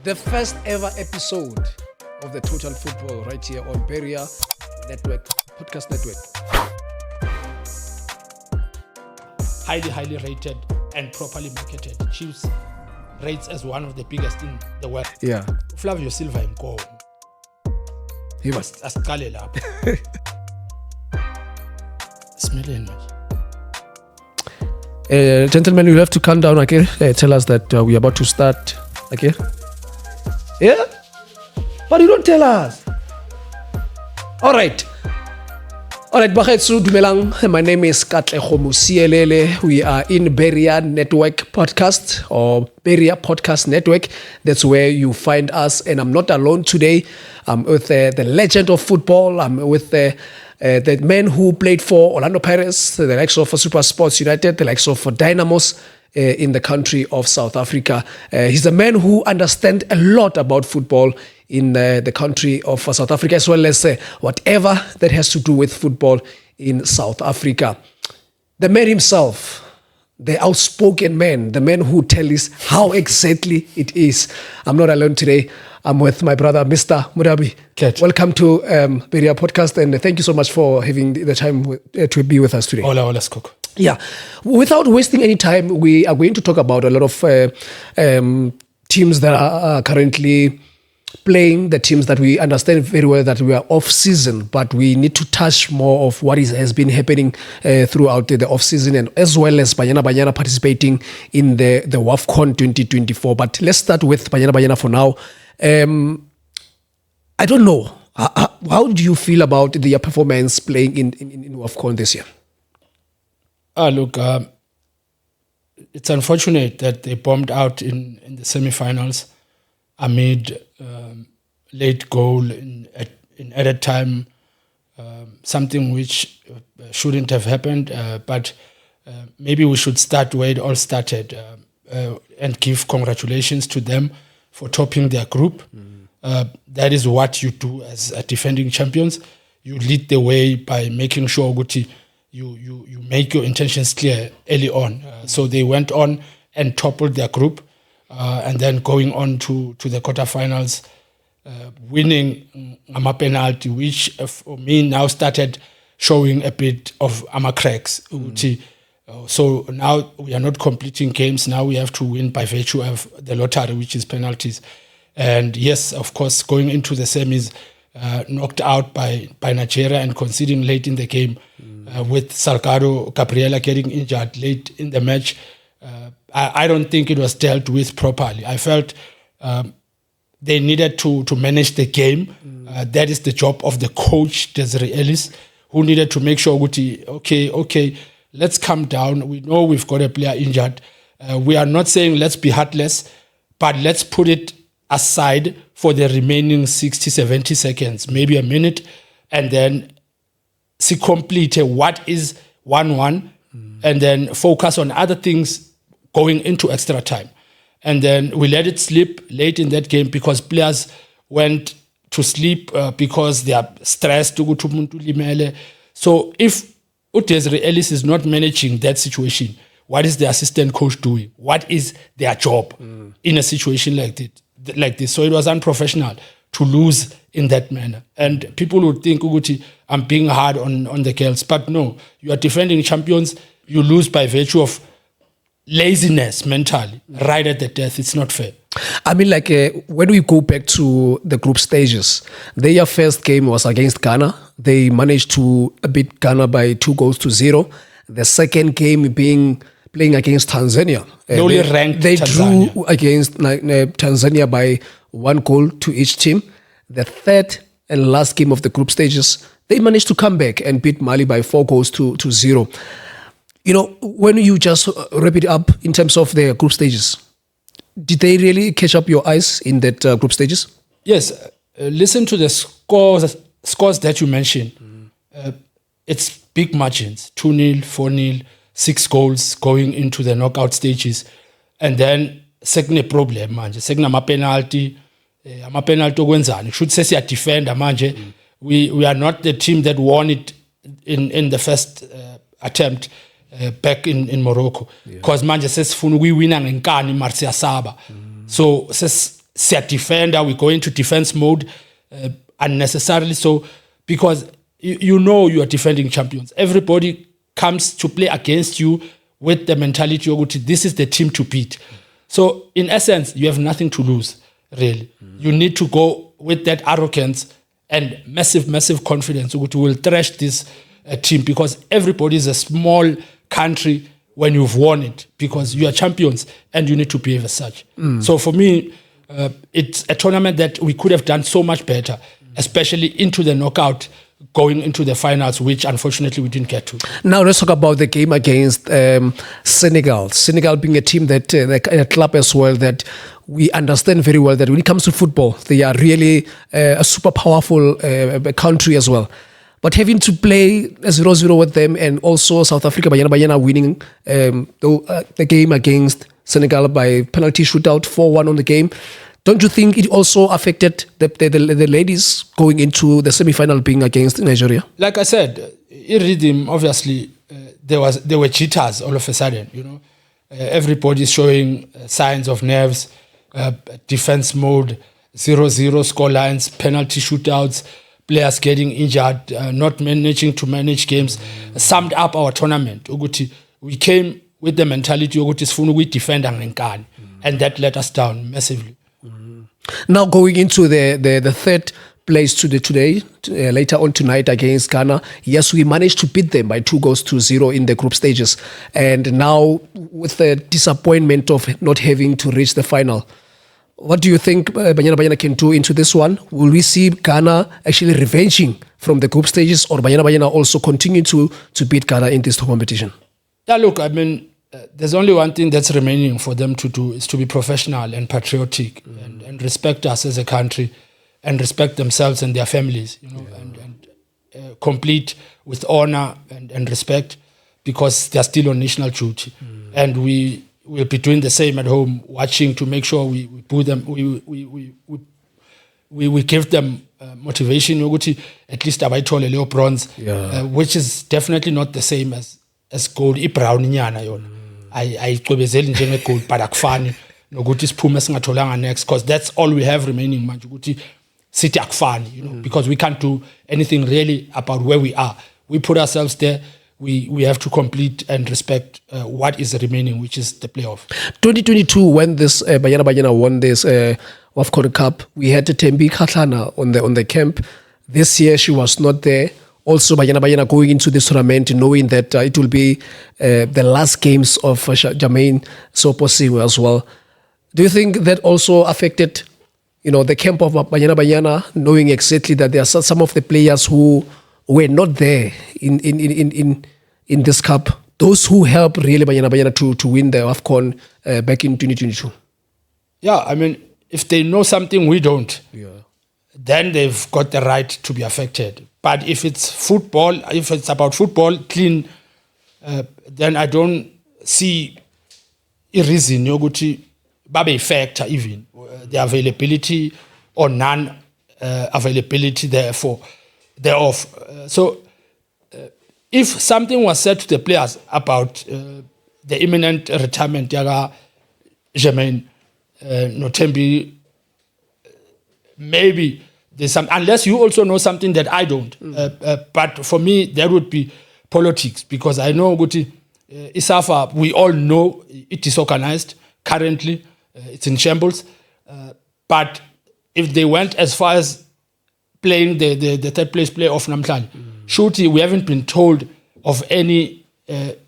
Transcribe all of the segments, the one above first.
The first ever episode of the Total Football right here on Beria Network, Podcast Network. Highly rated and properly marketed. Chiefs rates as one of the biggest in the world. Yeah. Flavio Salvio inkomo. He was. Asiqale lapho. Smelling. Gentlemen, you have to calm down, okay? Tell us that we're about to start, okay? Yeah? But you don't tell us. All right, Bakhetsu Dumelang. My name is Katlego Mosielele. We are in Beria Network Podcast or Beria Podcast Network. That's where you find us. And I'm not alone today. I'm with the legend of football. I'm with the man who played for Orlando Pirates, the likes of Super Sports United, the likes of Dynamos in the country of South Africa. He's a man who understands a lot about football in the country of South Africa, as well as whatever that has to do with football in South Africa. The man himself, the outspoken man, the man who tells how exactly it is. I'm not alone today. I'm with my brother, Mr. Modabi. Welcome to Beria Podcast, and thank you so much for having the time to be with us today. Hola, Skoko. Yeah. Without wasting any time, we are going to talk about a lot of teams that are currently playing, the teams that we understand very well that we are off-season, but we need to touch more of what has been happening throughout the off-season, and as well as Banyana Banyana participating in the WAFCON 2024. But let's start with Banyana Banyana for now. I don't know. How do you feel about their performance playing in WAFCON this year? Look, it's unfortunate that they bombed out in the semi-finals amid late goal in added time, something which shouldn't have happened. But maybe we should start where it all started and give congratulations to them for topping their group. That is what you do as a defending champions. You lead the way by making sure you make your intentions clear early on. So they went on and toppled their group, and then going on to the quarterfinals, winning a penalty, which for me now started showing a bit of cracks. So now we are not completing games. Now we have to win by virtue of the lottery, which is penalties. And yes, of course, going into the semis, knocked out by Nigeria and conceding late in the game, with Salgado Gabriela getting injured late in the match. I don't think it was dealt with properly. I felt they needed to manage the game. That is the job of the coach, Desiree Ellis, who needed to make sure, okay, let's calm down. We know we've got a player injured. We are not saying let's be heartless, but let's put it aside for the remaining 60, 70 seconds, maybe a minute, and then see complete what is 1-1, and then focus on other things going into extra time. And then we let it slip late in that game because players went to sleep because they are stressed. So if Desiree Ellis is not managing that situation, what is the assistant coach doing? What is their job in a situation like this? So it was unprofessional to lose in that manner. And people would think, I'm being hard on the girls. But no, you are defending champions. You lose by virtue of laziness mentally, right at the death. It's not fair. I mean, when we go back to the group stages, their first game was against Ghana. They managed to beat Ghana by 2-0. The second game playing against Tanzania. They Tanzania. Drew against Tanzania by 1 goal to each team. The third and last game of the group stages, they managed to come back and beat Mali by 4-0. You know, when you just wrap it up in terms of the group stages, did they really catch up your eyes in that group stages? Yes. Listen to the scores that you mentioned. It's big margins, 2-0, 4-0, 6 goals going into the knockout stages. And then, second problem, manje. Second, penalty okwenzani. Should say siya defend, manje. We are not the team that won it in the first attempt. Back in Morocco, because manje sesifuna ukuyinwina ngenkani mara siyasaba. So set defender, we go into defense mode unnecessarily. So because you know you are defending champions, everybody comes to play against you with the mentality of this is the team to beat. So in essence, you have nothing to lose, really. You need to go with that arrogance and massive confidence. We will thrash this team because everybody is a small country when you've won it, because you are champions and you need to behave as such. So for me, it's a tournament that we could have done so much better, especially into the knockout, going into the finals, which unfortunately we didn't get to. Now let's talk about the game against Senegal. Senegal being a team that, a club as well, that we understand very well that when it comes to football, they are really a super powerful country as well. But having to play 0-0 with them, and also South Africa, Banyana Banyana winning the game against Senegal by penalty shootout, 4-1 on the game. Don't you think it also affected the ladies going into the semi-final being against Nigeria? Like I said, in rhythm, obviously, there were jitters all of a sudden. Everybody's showing signs of nerves, defense mode, 0-0 score lines, penalty shootouts, players getting injured, not managing to manage games, summed up our tournament. We came with the mentality we defend and that let us down massively. Now going into the third place today, later on tonight against Ghana, yes, we managed to beat them by 2-0 in the group stages. And now with the disappointment of not having to reach the final, what do you think Banyana Banyana can do into this one? Will we see Ghana actually revenging from the group stages, or Banyana Banyana also continue to beat Ghana in this competition? Yeah, look, there's only one thing that's remaining for them to do, is to be professional and patriotic and respect us as a country and respect themselves and their families, and complete with honor and respect, because they're still on national duty. And we will be doing the same at home, watching to make sure we put them, we give them motivation, at least abayithole leyo bronze, which is definitely not the same as gold. Ibrown nyana yona ayicwebezeli njenge-gold, but akufani nokuthi siphume singatholanga next, because that's all we have remaining manje, ukuthi sithi akufani, because we can't do anything really about where we are. We put ourselves there. We have to complete and respect what is remaining, which is the playoff. 2022, when this Banyana Banyana won this WAFCON Cup, we had Tembi Katlana on the camp. This year she was not there. Also, Banyana Banyana going into this tournament knowing that it will be the last games of Jermaine Soposiwe as well. Do you think that also affected, the camp of Banyana Banyana, knowing exactly that there are some of the players who were not there in this cup, those who helped really Banyana Banyana to win the WAFCON back in 2022? Yeah, if they know something we don't, then they've got the right to be affected. But if it's football, if it's about football, clean, then I don't see a reason yokuthi babe factor even the availability or non-availability thereof. So if something was said to the players about the imminent retirement, Jermaine Notembi, maybe there's some, unless you also know something that I don't. But for me, that would be politics, because I know ISAFA, we all know it is organized currently. It's in shambles. But if they went as far as playing the third place playoff namhlanje, shooty, we haven't been told of any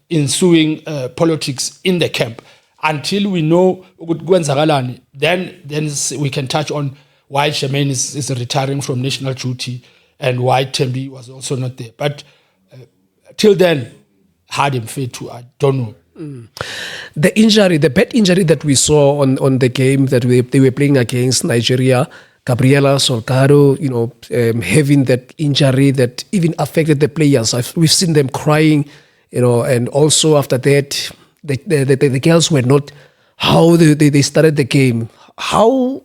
ensuing politics in the camp. Until we know then we can touch on why Jermaine is retiring from national duty and why Tembi was also not there. But till then, hard and fair to, I don't know. The injury, the bad injury that we saw on the game that they were playing against Nigeria, Gabriela Solcaro, having that injury that even affected the players. We've seen them crying, and also after that, the girls were not how they started the game. How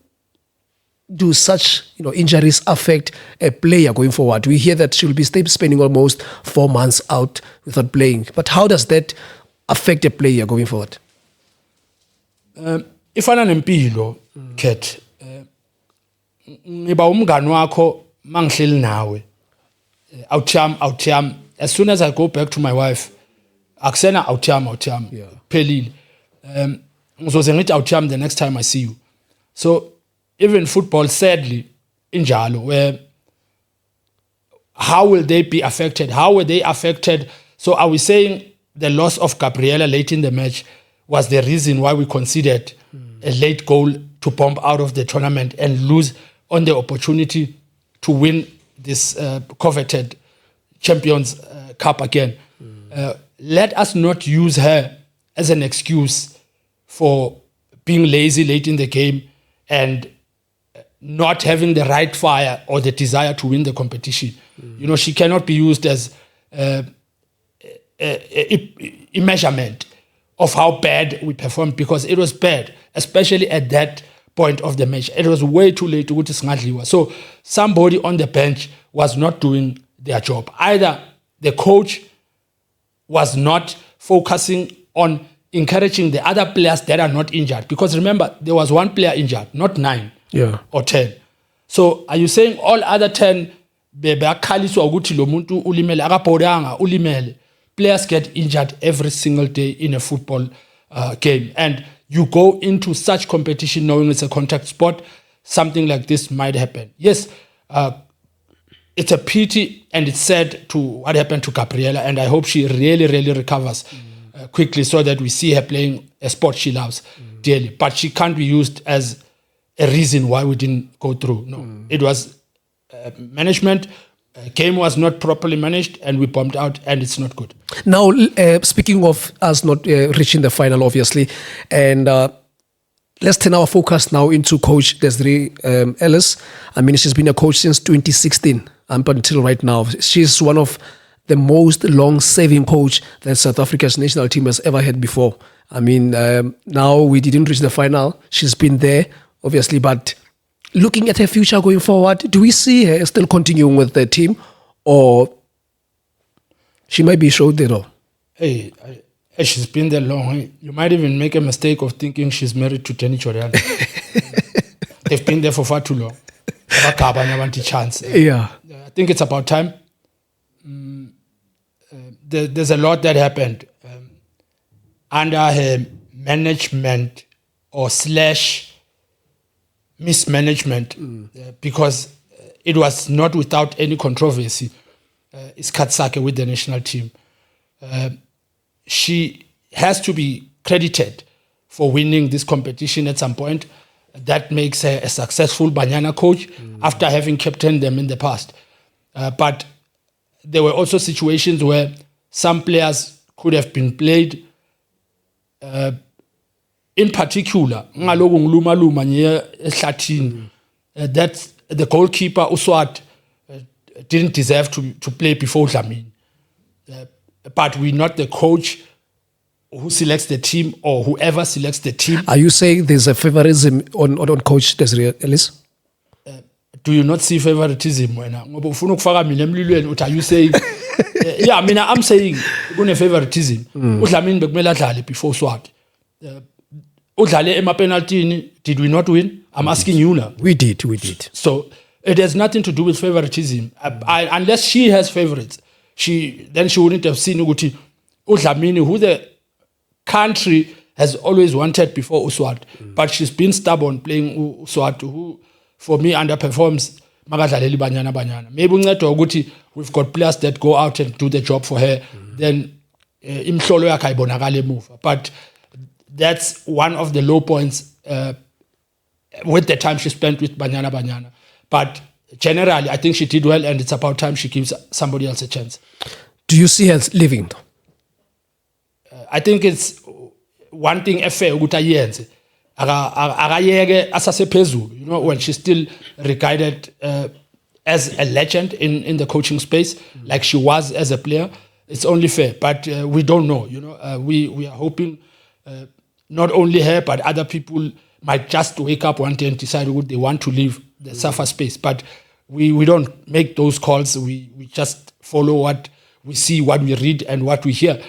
do such injuries affect a player going forward? We hear that she'll be spending almost 4 months out without playing. But how does that affect a player going forward? If I'm an empilo, Kat, ngiba umngani wakho mangihleli nawe awuthiyam as soon as I go back to my wife akusena awuthiyam phelile ngizoze ngithi awuthiyam the next time I see you. So even football sadly injalo where how will they be affected? How were they affected? So are we saying the loss of Gabriela late in the match was the reason why we conceded a late goal to bomb out of the tournament and lose on the opportunity to win this coveted Champions Cup again? Let us not use her as an excuse for being lazy late in the game and not having the right fire or the desire to win the competition. You know, she cannot be used as a measurement of how bad we performed, because it was bad, especially at that point of the match. It was way too late to go to Singadliwa. So somebody on the bench was not doing their job. Either the coach was not focusing on encouraging the other players that are not injured. Because remember, there was one player injured, not 9 or 10. So are you saying all other 10 players get injured every single day in a football game, and you go into such competition knowing it's a contact sport, something like this might happen. Yes, it's a pity and it's sad to what happened to Gabriela, and I hope she really recovers quickly so that we see her playing a sport she loves dearly. But she can't be used as a reason why we didn't go through. No, it was management. Game was not properly managed and we bombed out, and it's not good. Now, speaking of us not reaching the final, obviously, and let's turn our focus now into Coach Desiree Ellis. I mean, she's been a coach since 2016 up until right now. She's one of the most long-serving coach that South Africa's national team has ever had before. I mean, now we didn't reach the final. She's been there, obviously, but looking at her future going forward, do we see her still continuing with the team, or she might be showed there? Hey, she's been there long. You might even make a mistake of thinking she's married to Tenny Chorian. They've been there for far too long. Yeah. I think it's about time. There's a lot that happened under her management or slash mismanagement, because it was not without any controversy. Iskatsake with the national team. She has to be credited for winning this competition at some point. That makes her a successful Banyana coach after having captained them in the past. But there were also situations where some players could have been played. In particular, that the goalkeeper Uswat didn't deserve to play before Dlamini. But we're not the coach who selects the team or whoever selects the team. Are you saying there's a favoritism on Coach Desiree Ellis? Do you not see favoritism? Are you saying? Yeah, I mean, I'm saying a favoritism. Dlamini before Swat. Did we not win? I'm asking you now. We did. So it has nothing to do with favoritism. Unless she has favorites, she wouldn't have seen Uguti Udlamini, who the country has always wanted before Uswat. But she's been stubborn playing Uswat, who for me underperforms Banyana Banyana. Maybe we've got players that go out and do the job for her. Then move. But that's one of the low points with the time she spent with Banyana Banyana. But generally, I think she did well, and it's about time she gives somebody else a chance. Do you see her leaving? I think it's one thing fair. You know, when she's still regarded as a legend in the coaching space, like she was as a player, it's only fair. But we don't know. You know, we are hoping not only her, but other people might just wake up one day and decide what they want to leave the SAFA space. But we don't make those calls. We just follow what we see, what we read, and what we hear.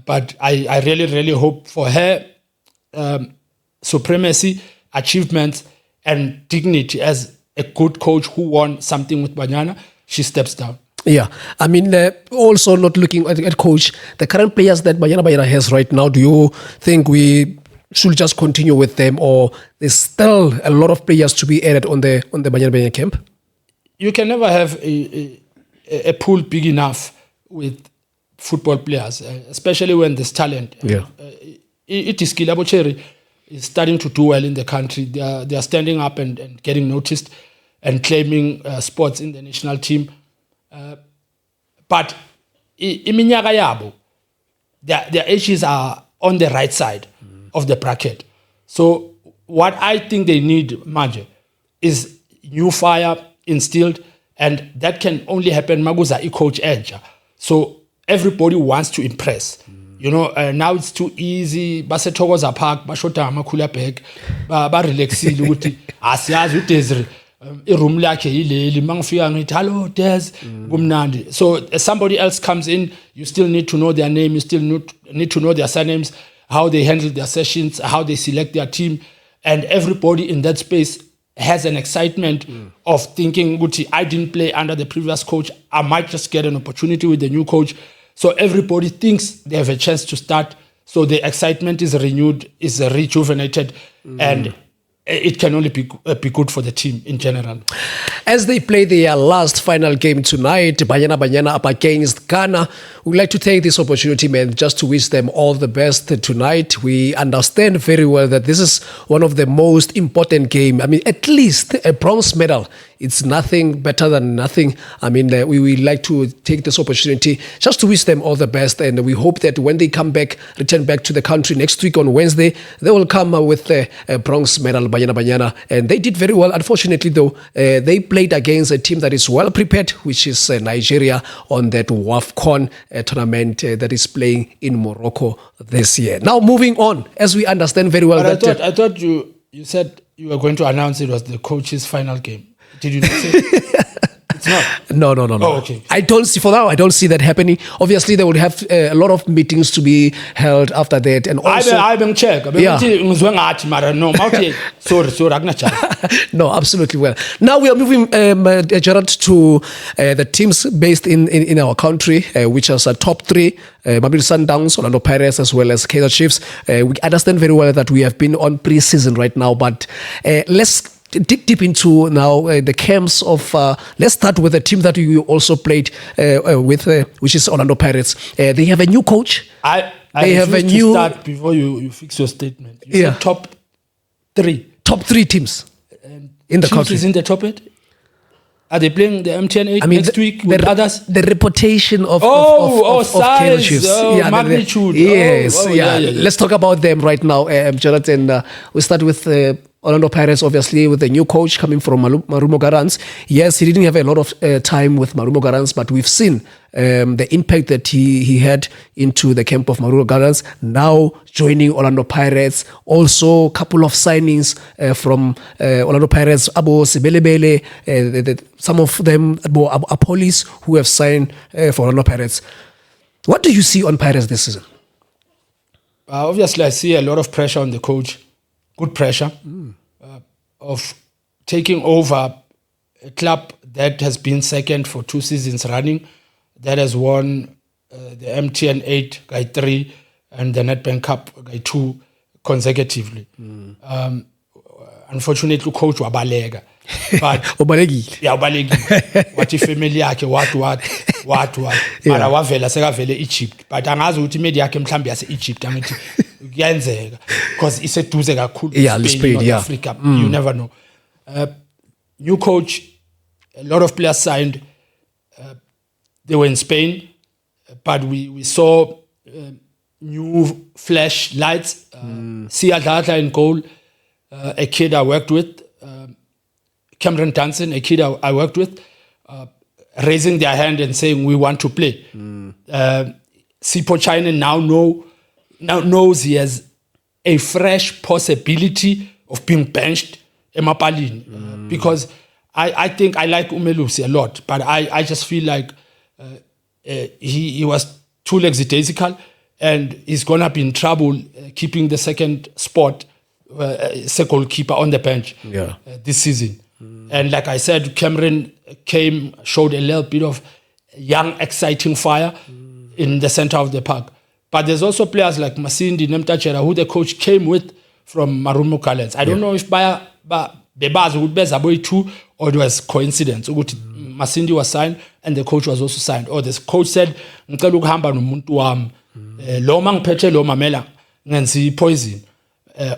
But I really hope for her supremacy, achievements, and dignity as a good coach who won something with Banyana, she steps down. Yeah, I mean, also not looking at coach, the current players that Banyana Banyana has right now, do you think we should just continue with them, or there's still a lot of players to be added on the Banyana Banyana camp? You can never have a pool big enough with football players, especially when there's talent. Yeah. It is Kilabo Cherry is starting to do well in the country. They are standing up and getting noticed and claiming spots in the national team. But iminyaka yabo, their ages are on the right side of the bracket. So what I think they need, manje, is new fire instilled, and that can only happen maguza coach Edja. So everybody wants to impress. You know, now it's too easy. Basetokoza Park, bashota amakula bag, ba relaxile ukuthi asiyazi uDesire iroom lakhe yileli mangifika ngithi hello Des kumnandi. So as somebody else comes in, you still need to know their name, you still need to know their surnames, how they handle their sessions, how they select their team, and everybody in that space has an excitement of thinking, Guti, I didn't play under the previous coach, I might just get an opportunity with the new coach. So everybody thinks they have a chance to start. So the excitement is renewed, is rejuvenated, and it can only be good for the team in general. As they play their last final game tonight, Banyana Banyana up against Ghana, we'd like to take this opportunity, man, just to wish them all the best tonight. We understand very well that this is one of the most important games. I mean, at least a bronze medal. It's nothing better than nothing. I mean, we would like to take this opportunity just to wish them all the best. And we hope that when they come back, return back to the country next week on Wednesday, they will come with a bronze medal, Banyana Banyana. And they did very well. Unfortunately, though, they played against a team that is well prepared, which is Nigeria, on that WAFCON tournament that is playing in Morocco this year. Now, moving on, as we understand very well. But I thought you said you were going to announce it was the coach's final game. Did you not say it's not? No. Oh, okay. I don't see, for now, I don't see that happening. Obviously, they would have a lot of meetings to be held after that. And also, no, absolutely well. Now we are moving, Gerald, to the teams based in our country, which are top three, Mamelodi Sundowns, Orlando Pirates, as well as Kaizer Chiefs. We understand very well that we have been on pre-season right now, but let's dig deep into now the camps of, let's start with the team that you also played with, which is Orlando Pirates. They have a new coach. I have a new... start before you fix your statement. You said top three. Top three teams in the Chiefs country. Is in the top 8? Are they playing the MTN 8 next week with others? The reputation of size, Chiefs. magnitude. Yes, Let's talk about them right now, Gerald. And we start with Orlando Pirates, obviously, with the new coach coming from Marumo Gallants. Yes, he didn't have a lot of time with Marumo Gallants, but we've seen the impact that he had into the camp of Marumo Gallants. Now joining Orlando Pirates. Also, a couple of signings from Orlando Pirates. Abo Siwelele, some of them are police who have signed for Orlando Pirates. What do you see on Pirates this season? Obviously, I see a lot of pressure on the coach. Good pressure of taking over a club that has been second for 2 seasons running, that has won the MTN 8 guy 3 and the Nedbank Cup guy 2 consecutively. Unfortunately, coach wabalega. But ubalekile. Wathi family yakhe what. Mara wavela sekavele Egypt. But angazi ukuthi media yakhe mhlambi yase Egypt angithi kuyenzeka because iseduze kakhulu Spain, Africa. You never know. New coach, a lot of players signed. They were in Spain, but we saw new flash lights. Siadata in goal, a kid I worked with. Cameron Dunson, a kid I worked with, raising their hand and saying, we want to play. Sipo China now knows he has a fresh possibility of being benched Emapalini. Because I think I like Umelusi a lot, but I just feel like he was too lackadaisical and he's going to be in trouble keeping the second spot, as a goalkeeper on the bench this season. And like I said, Cameron showed a little bit of young, exciting fire in the center of the park. But there's also players like Masindi Nemtachera, who the coach came with from Marumo Gallants. I don't know if Bebazi would be Zaboy too, or it was coincidence. Masindi was signed and the coach was also signed. Or the coach said, "Ngicela ukuhamba nomuntu wami. Lo mangiphethe lo mamela ngenzi poison."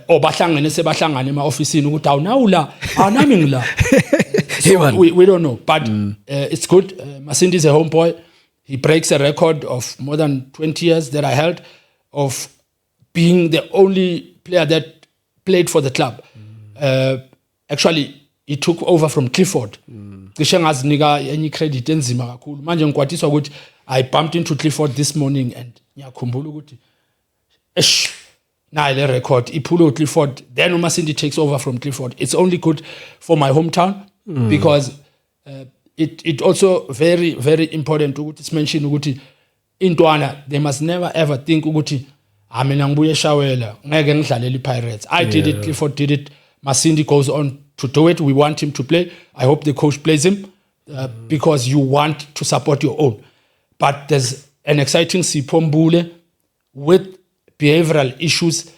Obahlangene sebahlangana ema-ofisini ukuthi awunawula awunami ngila. So we don't know, but it's good. Masindi is a homeboy. He breaks a record of more than 20 years that I held of being the only player that played for the club. Actually, he took over from Clifford. Cishe ngazinika any credit enzima kakhulu. Manje ngikwatiswa ukuthi I bumped into Clifford this morning and ngiyakhumbula ukuthi nayo le record iphule Clifford. Then Masindi takes over from Clifford. It's only good for my hometown because it also very, very important to mention ukuthi intwana, they must never ever think ukuthi mina ngibuye eshawela ngeke ngidlalele iPirates. I did it, Clifford did it, Masindi goes on to do it. We want him to play. I hope the coach plays him because you want to support your own. But there's an exciting Sipho Mbule with behavioral issues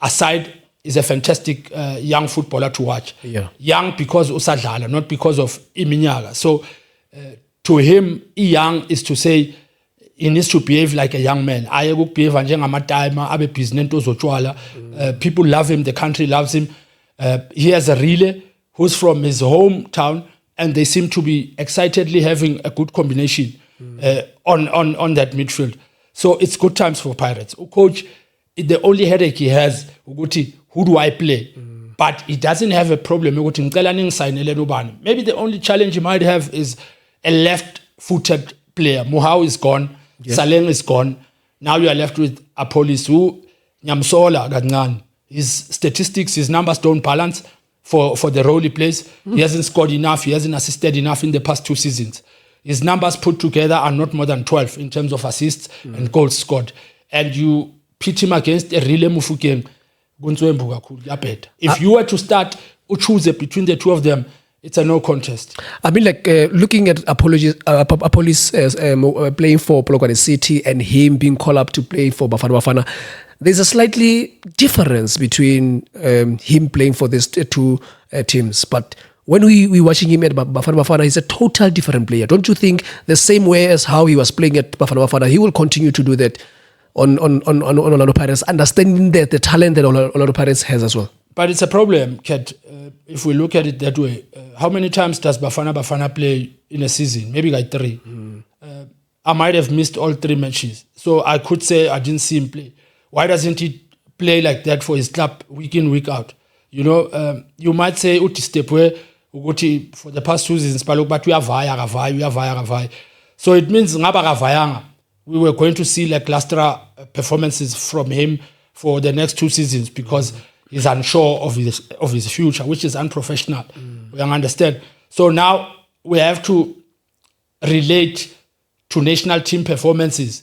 aside, is a fantastic young footballer to watch. Young because usadlala, not because of iminyaka. So to him, young is to say he needs to behave like a young man. People love him, the country loves him. He has a relay who's from his hometown, and they seem to be excitedly having a good combination on that midfield. So it's good times for Pirates. Coach, the only headache he has, who do I play? But he doesn't have a problem. Maybe the only challenge he might have is a left-footed player. Muhau is gone. Saleng is gone. Now you are left with Apolis, who Nyamsola Gadnan. His statistics, his numbers don't balance for the role he plays. He hasn't scored enough. He hasn't assisted enough in the past 2 seasons. His numbers put together are not more than 12 in terms of assists and goals scored. And you pit him against a relay Mufukeng. If you were to start choose between the two of them, it's a no contest. I mean, like looking at Apollos playing for Polokwane City and him being called up to play for Bafana Bafana, there's a slightly difference between him playing for these two teams. But when we watching him at Bafana Bafana, he's a total different player. Don't you think the same way as how he was playing at Bafana Bafana, he will continue to do that on Orlando Pirates, understanding that the talent that Orlando Pirates has as well? But it's a problem, Kat, if we look at it that way. How many times does Bafana Bafana play in a season? Maybe like 3. I might have missed all 3 matches. So I could say I didn't see him play. Why doesn't he play like that for his club week in, week out? You know, you might say, Uti Stepwe, Uguti, for the past 2 seasons, but we are vaya. So it means we were going to see lackluster performances from him for the next 2 seasons because he's unsure of his future, which is unprofessional. We understand. So now we have to relate to national team performances.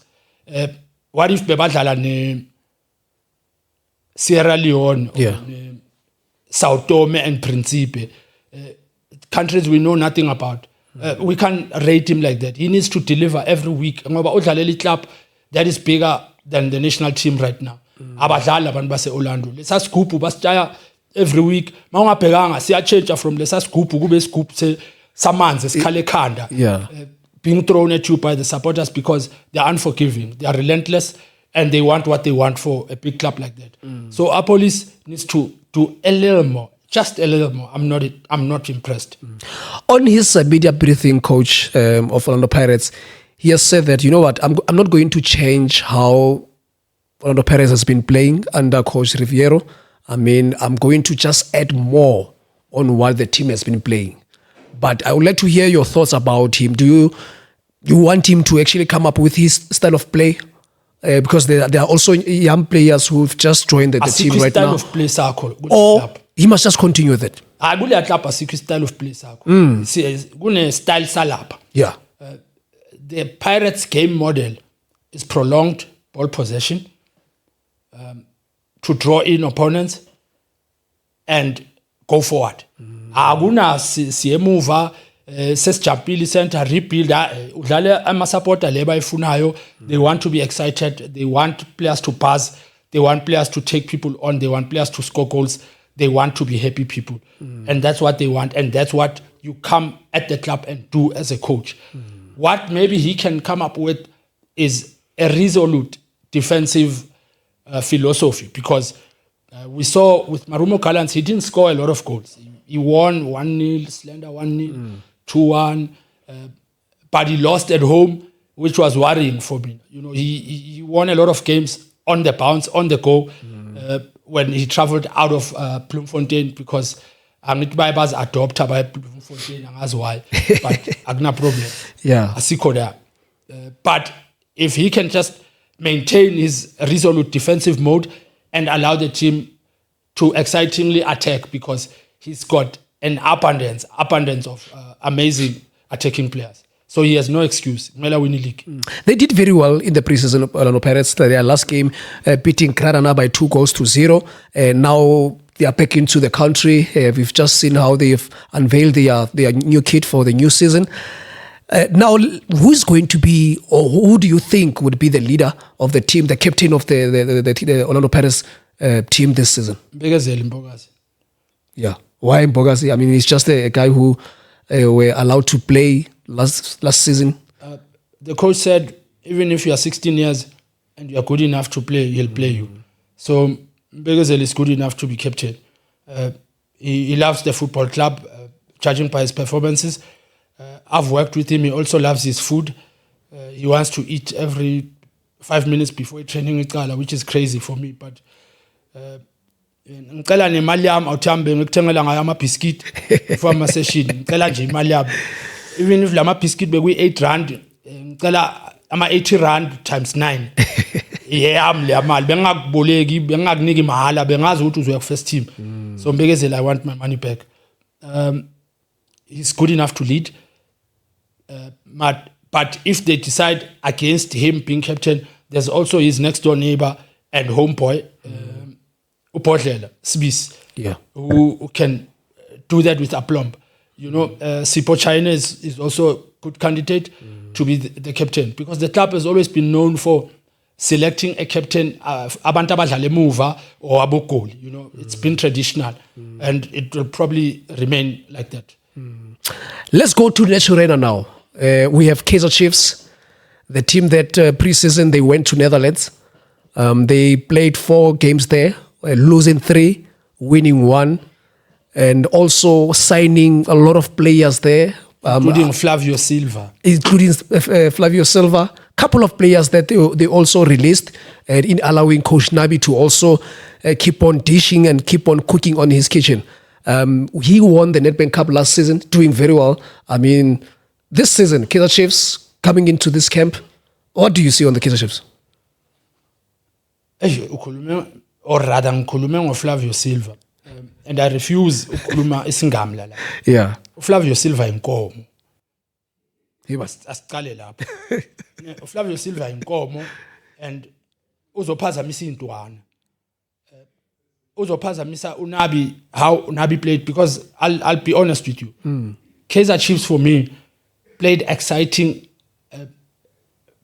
What if Bebadala Sierra Leone, or Sao Tome and Principe, countries we know nothing about? We can't rate him like that. He needs to deliver every week. Club that is bigger than the national team right now. Abadlali abantu base Orlando. Lesa scoop basitshaya every week. Mawungabhekanga siya change from lesa scoop kube scoop samanzi esikhale ekhanda. Being thrown at you by the supporters because they are unforgiving. They are relentless and they want what they want for a big club like that. So our police needs to do a little more. Just a little more. I'm not impressed. On his media briefing, coach of Orlando Pirates, he has said that, you know what, I'm not going to change how Orlando Pirates has been playing under Coach Riviero. I mean, I'm going to just add more on what the team has been playing. But I would like to hear your thoughts about him. Do you want him to actually come up with his style of play? Because there are also young players who've just joined the team right now. Of play or he must just continue with it. I really like a style of play. Style salap. Yeah. The Pirates game model is prolonged ball possession to draw in opponents and go forward. akuna siyemuva sesijampile center rebuild udlale ama-supporter le bayifunayo. They want to be excited, they want players to pass, they want players to take people on, they want players to score goals, they want to be happy people. And that's what they want, and that's what you come at the club and do as a coach. What maybe he can come up with is a resolute defensive philosophy, because we saw with Marumo Gallants, he didn't score a lot of goals. He won 1-0, slender 1-0, 2-1, but he lost at home, which was worrying for me. You know, he won a lot of games on the bounce, on the go, when he traveled out of Bloemfontein, because Bybas adopted by Bloemfontein, as why, but agna problem. Yeah, Asiko there. But if he can just maintain his resolute defensive mode and allow the team to excitingly attack, because he's got an abundance of amazing attacking players. So he has no excuse. Mela winning league. They did very well in the preseason. Orlando Pirates, their last game, beating Krarana by 2-0. And now they are back into the country. We've just seen how they've unveiled their new kit for the new season. Now, who's going to be, or who do you think would be the leader of the team, the captain of the Orlando Pirates team this season? Mbogazi. Yeah. Why Mbogazi? I mean, he's just a guy who were allowed to play last season. The coach said, even if you are 16 years and you are good enough to play, he'll play you. So Mbogazi is good enough to be captain. He loves the football club, judging by his performances. I've worked with him. He also loves his food. He wants to eat every 5 minutes before training, which is crazy for me. But ngicela nemali yami awuthambe ngikuthengela ngayo ama-biscuit before ama-session. Ngicela nje imali yami. Even if lama biscuit bekuyi-8 rand, ngicela ama-80 rand times 9. Yeyami le mali. Bengakuboleki, bengakuniki mahala, bengazi ukuthi uzoya ku-first team. So Mbekezela, I want my money back. He's good enough to lead. But if they decide against him being captain, there's also his next door neighbor and homeboy, Upodlela, Sbis, who can do that with aplomb. You know, Sipo China is also a good candidate to be the captain, because the club has always been known for selecting a captain, abantu abadlala emuva or abogoli. You know, it's been traditional, and it will probably remain like that. Let's go to National Arena now. We have Kaizer Chiefs, the team that pre-season they went to Netherlands. They played 4 games there, losing 3, winning 1, and also signing a lot of players there. Including Flavio Silva. Flavio Silva. Couple of players that they also released, and in allowing Coach Nabi to also keep on dishing and keep on cooking on his kitchen. He won the Nedbank Cup last season, doing very well. I mean, this season, Kaizer Chiefs coming into this camp, what do you see on the Kaizer Chiefs? Or rather, ngikhulume ngoFlavio Silva. And I refuse ukukhuluma isingamla la. Yeah. Flavio Silva inkomo. Asiqale lapho. Flavio Silva inkomo, and uzophazamisa intwana. Uzophazamisa uNabi, how Unabi played, because I'll be honest with you. Kaizer Chiefs for me played exciting,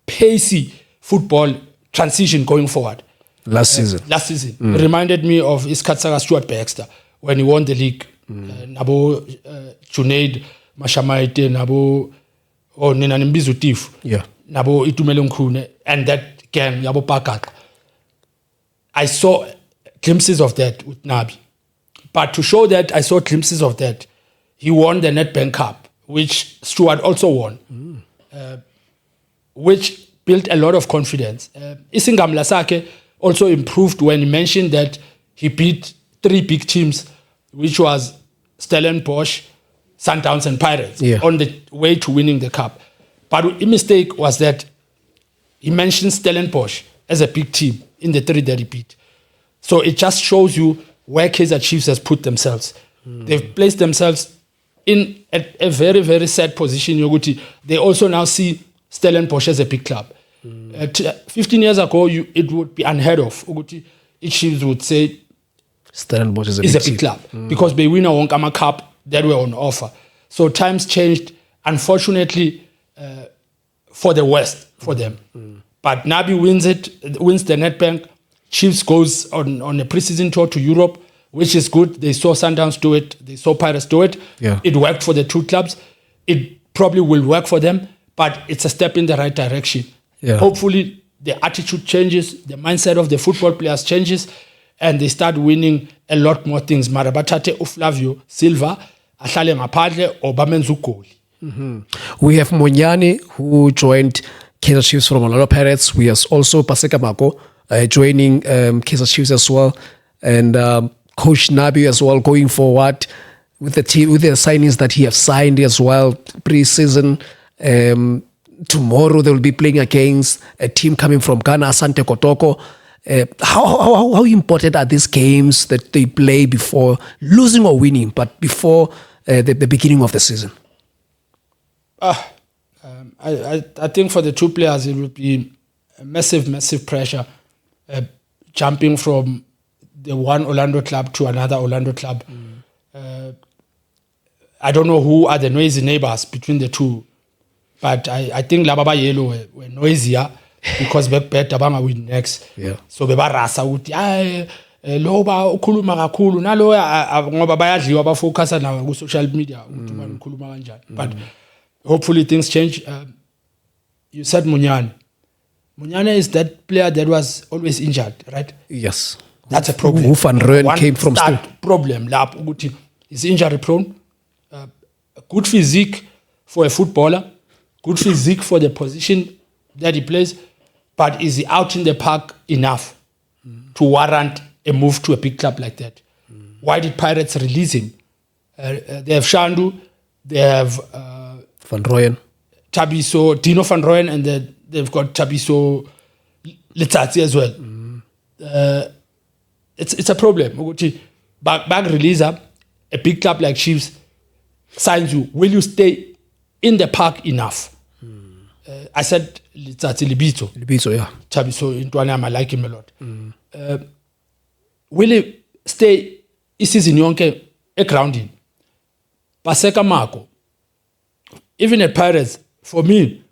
pacey football transition going forward. Last season. It reminded me of Iskatsaga Stuart Baxter when he won the league. Nabo Junaid Mashamaite, Nabo Nina Nimbizu Tif, Nabo Itumele Nkrune, and that gang, Yabo Pakat. I saw glimpses of that with Nabi. But to show that I saw glimpses of that, he won the Nedbank Cup, which Stuart also won, which built a lot of confidence. Isingam Lasake also improved when he mentioned that he beat 3 big teams, which was Stellenbosch, Sundowns and Pirates, on the way to winning the cup. But the mistake was that he mentioned Stellenbosch as a big team in the 3 that he beat. So it just shows you where Kaizer Chiefs has put themselves. They've placed themselves in a very, very sad position. They also now see Stellenbosch as a big club. 15 years ago, it would be unheard of. Chiefs would say Stellenbosch is a big club, because they win a Wonkama Cup that were on offer. So times changed, unfortunately, for the West, for them. But Nabi wins the Nedbank. Chiefs goes on a preseason tour to Europe, which is good. They saw Sundowns do it. They saw Pirates do it. Yeah. It worked for the two clubs. It probably will work for them, but it's a step in the right direction. Yeah. Hopefully, the attitude changes, the mindset of the football players changes, and they start winning a lot more things. Marabatate Flavio Silva, ahlale ngaphandle or bamenza ugoli. We have Monyane, who joined Kaizer Chiefs from Orlando Pirates. We have also Paseka Mako joining Kaizer Chiefs as well. And Coach Nabi as well going forward with the team, with the signings that he has signed as well pre-season. Tomorrow they will be playing against a team coming from Ghana, Asante Kotoko. How important are these games that they play before losing or winning, but before the beginning of the season? I think for the two players it will be a massive pressure jumping from the one Orlando club to another Orlando club. I don't know who are the noisy neighbors between the two, but I think Lababa Yellow were noisier because better banga win next. Yeah. So beba rasa uti loba ukhuluma kakhulu nalo ngoba bayadliwa bafocusa na ku social media uthi bani ukhuluma kanjani. But hopefully things change. You said Munyane. Munyane is that player that was always injured, right? Yes. That's a problem. Who Van Rooyen came from still. Problem lapho ukuthi is injury prone. Good physique for a footballer, good physique for the position that he plays, but is he out in the park enough to warrant a move to a big club like that? Why did Pirates release him? They have Shandu, they have Van Rooyen, Tabiso, Dino Van Rooyen, and they've got Tabiso Letsatsi as well. It's a problem. Back releaser, a big club like Chiefs signs you. Will you stay in the park enough? I said Letsatsi Libito, yeah. Tabiso Intwana, I like him a lot. Will he stay season yonke grounding? Paseka Mako, even at Pirates, for me,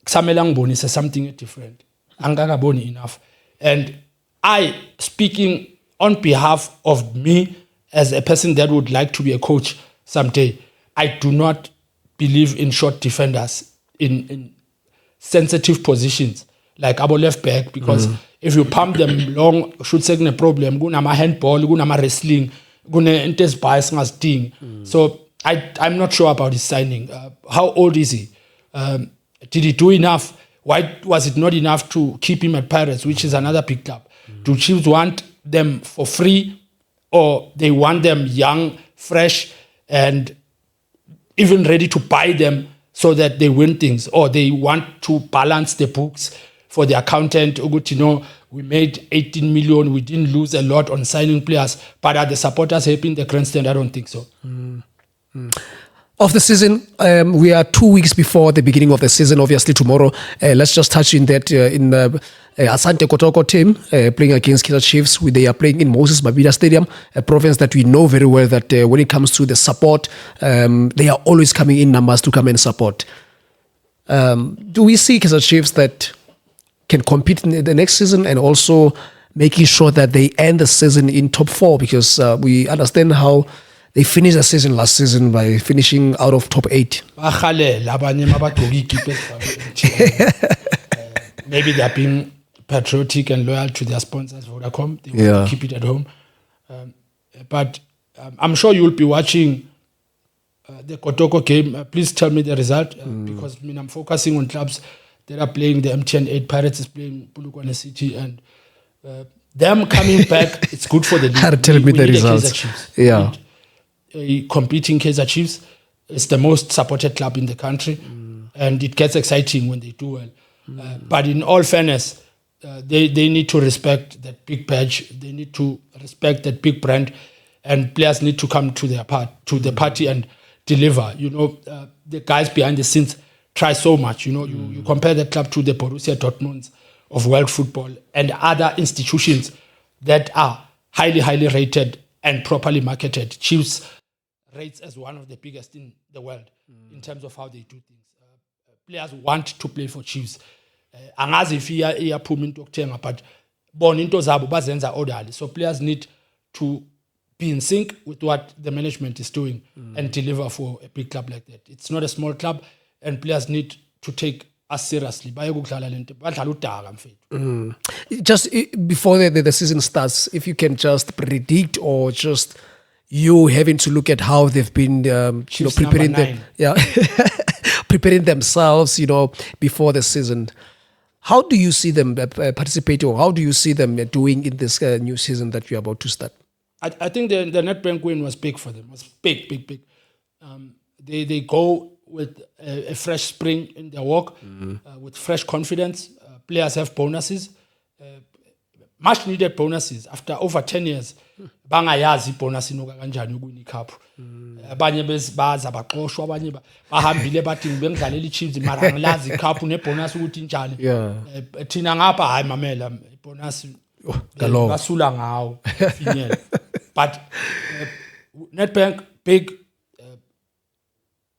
Xamelang Boni says something different. Angaka Boni enough. And I, speaking on behalf of me as a person that would like to be a coach someday, I do not believe in short defenders in sensitive positions like our left back, because if you pump them long, should say a problem. Guna handball, guna wrestling, guna intense bias thing. So I'm not sure about his signing. How old is he? Did he do enough? Why was it not enough to keep him at Pirates, which is another big club? Do Chiefs want them for free, or they want them young, fresh, and even ready to buy them so that they win things, or they want to balance the books for the accountant? We made 18 million, we didn't lose a lot on signing players, but are the supporters helping the grandstand? I don't think so. Of the season, we are 2 weeks before the beginning of the season. Obviously tomorrow, let's just touch in that in Asante Kotoko team playing against Kaizer Chiefs. They are playing in Moses Mabhida Stadium, a province that we know very well that when it comes to the support, they are always coming in numbers to come and support. Do we see Kaizer Chiefs that can compete in the next season, and also making sure that they end the season in top 4? Because we understand how they finished the season last season by finishing out of top 8. Maybe they're being patriotic and loyal to their sponsors, Vodacom. They want to keep it at home. But I'm sure you'll be watching the Kotoko game. Please tell me the result, because I'm focusing on clubs that are playing the MTN 8. Pirates is playing Polokwane City, and them coming back, it's good for the league. Tell me the results. Yeah. Competing Kaizer Chiefs is the most supported club in the country, and it gets exciting when they do well. But in all fairness, they need to respect that big badge. They need to respect that big brand, and players need to come to the party and deliver. The guys behind the scenes try so much. You compare the club to the Borussia Dortmunds of world football and other institutions that are highly rated and properly marketed. Chiefs rates as one of the biggest in the world in terms of how they do things. Players want to play for Chiefs. Angazi if iyaphuma into okuthenga, but bona into zabo bazenza orderly. So players need to be in sync with what the management is doing and deliver for a big club like that. It's not a small club, and players need to take us seriously. Just before the season starts, if you can just predict or just you having to look at how they've been preparing preparing themselves, before the season. How do you see them participating, or how do you see them doing in this new season that you're about to start? I think the Nedbank win was big for them. It was big. They go with a fresh spring in their work, with fresh confidence. Players have bonuses, much needed bonuses. After over 10 years, bangayazi bonus inuka kanjani ukuwina icup. Abanye baza baqoshwa, abanye bahambile bathi bengidlalela iChiefs mara ngilazi icup nebonus ukuthi injani. Thina ngapha hayi mamela ibonus basula ngawo finyela. But Nedbank big,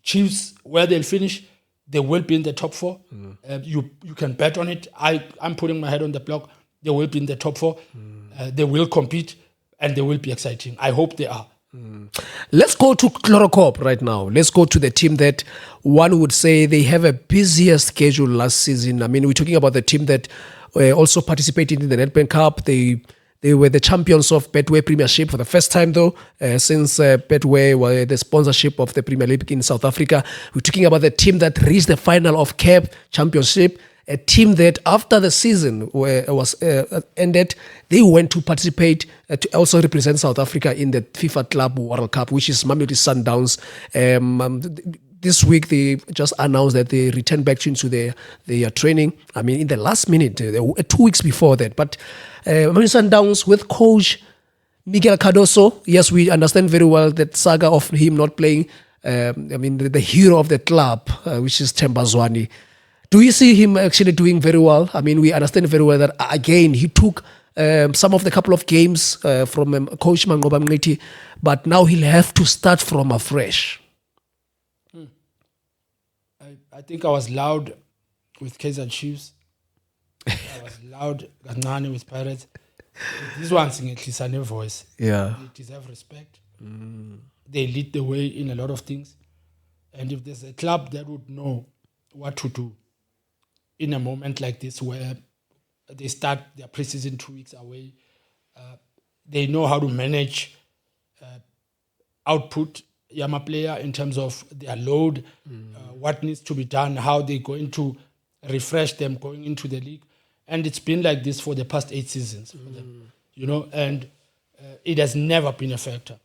Chiefs where they'll finish, they will be in the top 4. You can bet on it. I'm putting my head on the block. They will be in the top 4. They will compete, and they will be exciting. I hope they are. Let's go to Chlorocorp right now. Let's go to the team that one would say they have a busier schedule last season. I mean, we're talking about the team that also participated in the Nedbank Cup. They were the champions of Betway Premiership for the first time, though, since Betway were the sponsorship of the Premier League in South Africa. We're talking about the team that reached the final of CAF Championship, a team that after the season was ended, they went to participate to also represent South Africa in the FIFA Club World Cup, which is Mamelodi Sundowns. This week, they just announced that they returned back into their training. I mean, in the last minute, 2 weeks before that. But Mamelodi Sundowns with coach Miguel Cardoso, yes, we understand very well that saga of him not playing. I mean, the hero of the club, which is Themba Zwane. Do you see him actually doing very well? I mean, we understand very well that, again, he took some of the couple of games from Coach Mangoba Mngiti, but now he'll have to start from afresh. I think I was loud with Kaizer Chiefs. I was loud with Pirates. These ones at least have no voice. Yeah. They deserve respect. They lead the way in a lot of things. And if there's a club that would know what to do in a moment like this where they start their preseason 2 weeks away, they know how to manage output Yama player in terms of their load, what needs to be done, how they're going to refresh them going into the league. And it's been like this for the past 8 seasons for them, and it has never been a factor.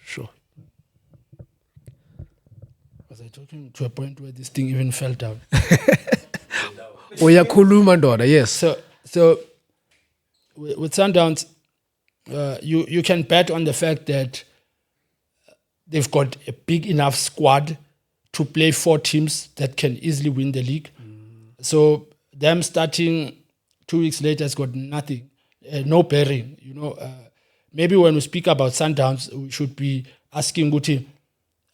Sure. Was I talking to a point where this thing even fell down? Oyakhuluma ndoda, yes. So with Sundowns, you can bet on the fact that they've got a big enough squad to play 4 teams that can easily win the league. So them starting 2 weeks later has got nothing, no bearing. Maybe when we speak about Sundowns, we should be asking Guti,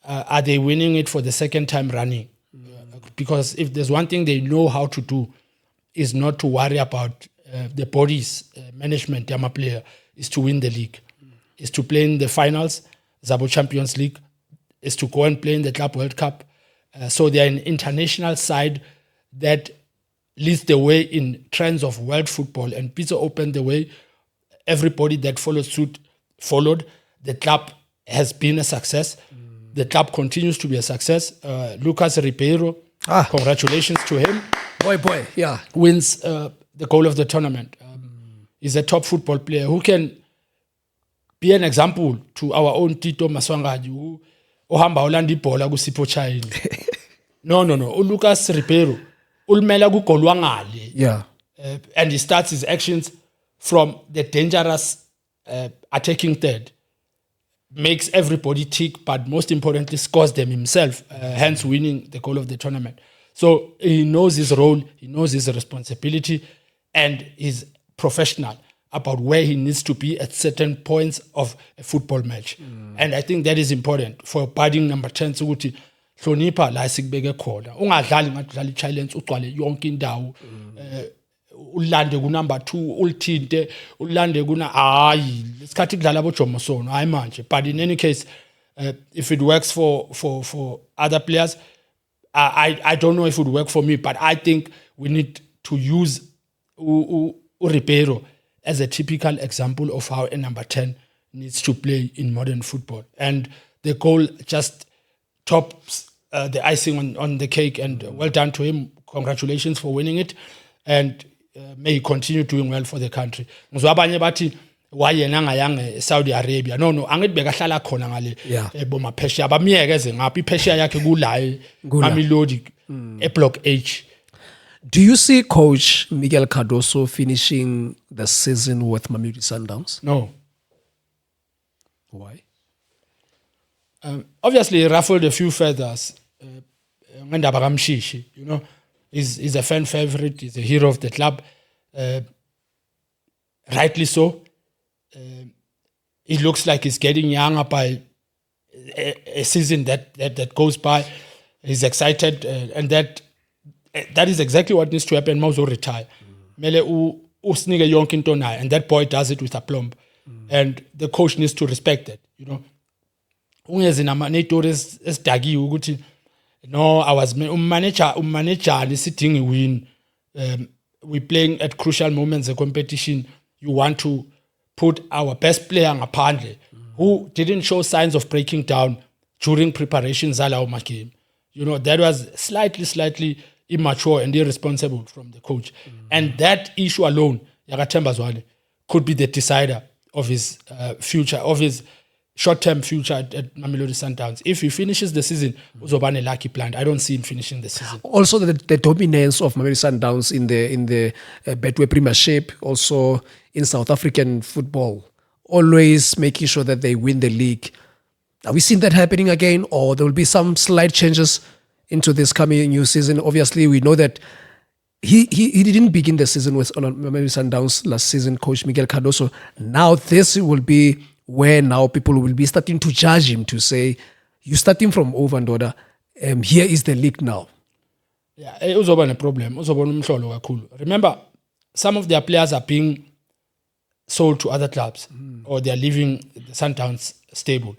are they winning it for the second time running? Because if there's one thing they know how to do, is not to worry about the body's management, Yama player, is to win the league, is to play in the finals, Zabo Champions League, is to go and play in the Club World Cup. So they're an international side that leads the way in trends of world football, and Pizza opened the way. Everybody that followed suit followed. The club has been a success. The club continues to be a success. Lucas Ribeiro, congratulations to him. Boy, yeah. Wins the goal of the tournament. He's a top football player who can be an example to our own Tito Maswangaji, who ohamba ulanda ibhola kusipho China. No. Lucas Ribeiro ulmela kugolwa ngale. Yeah. And he starts his actions from the dangerous attacking third. Makes everybody tick, but most importantly scores them himself, hence winning the goal of the tournament. So he knows his role, he knows his responsibility, and is professional. about where he needs to be at certain points of a football match. And I think that is important for budding number 10 ukuthi hlonipha la sikubeke khona. Ungadlali ngathi udlala i-challenge ugcwale yonke indawo. Ulande ku number 2 ulithinte ulande kuna hayi isikhathi kudlala aboJomosono hayi manje. But in any case, if it works for other players, I don't know if it would work for me, but I think we need to use Ribeiro as a typical example of how a number 10 needs to play in modern football. And the goal just tops the icing on the cake, and well done to him. Congratulations for winning it, and may he continue doing well for the country. Ngizwabanye bathi wayena ngayang Saudi Arabia. No, angithi bekahlala khona ngale boma phesheya bamiyekeze ngapha iphesheya yakhe kula Mamelodi block H. Do you see Coach Miguel Cardoso finishing the season with Mamelodi Sundowns? No. Why? Obviously, he ruffled a few feathers. You know, he's a fan favorite. He's a hero of the club. Rightly so. It looks like he's getting younger by a season that goes by. He's excited, and that is exactly what needs to happen. Mauzo retire. Mele usnige yonke into nayo, and that boy does it with aplomb. And the coach needs to respect that. You know, ungezi namanetores esdagi ukuthi no, I was manager sitting win. We're playing at crucial moments of competition. You want to put our best player ngaphandle who didn't show signs of breaking down during preparations zalawo game. You know, that was slightly immature and irresponsible from the coach. And that issue alone, Yakathemba Zwane, could be the decider of his future, of his short-term future at Mamelodi Sundowns. If he finishes the season, Uzobane lucky plant. I don't see him finishing the season. Also, the dominance of Mamelodi Sundowns in the Betway Premiership, also in South African football, always making sure that they win the league. Are we seeing that happening again, or there will be some slight changes into this coming new season? Obviously, we know that he didn't begin the season with Mamelodi Sundowns last season, Coach Miguel Cardoso. Now this will be where now people will be starting to judge him, to say, you're starting from over and order. Here is the league now. Yeah, uzoba ne problem. Uzoba nomhlolo kakhulu. Remember, some of their players are being sold to other clubs, or they are leaving the Sundowns stable.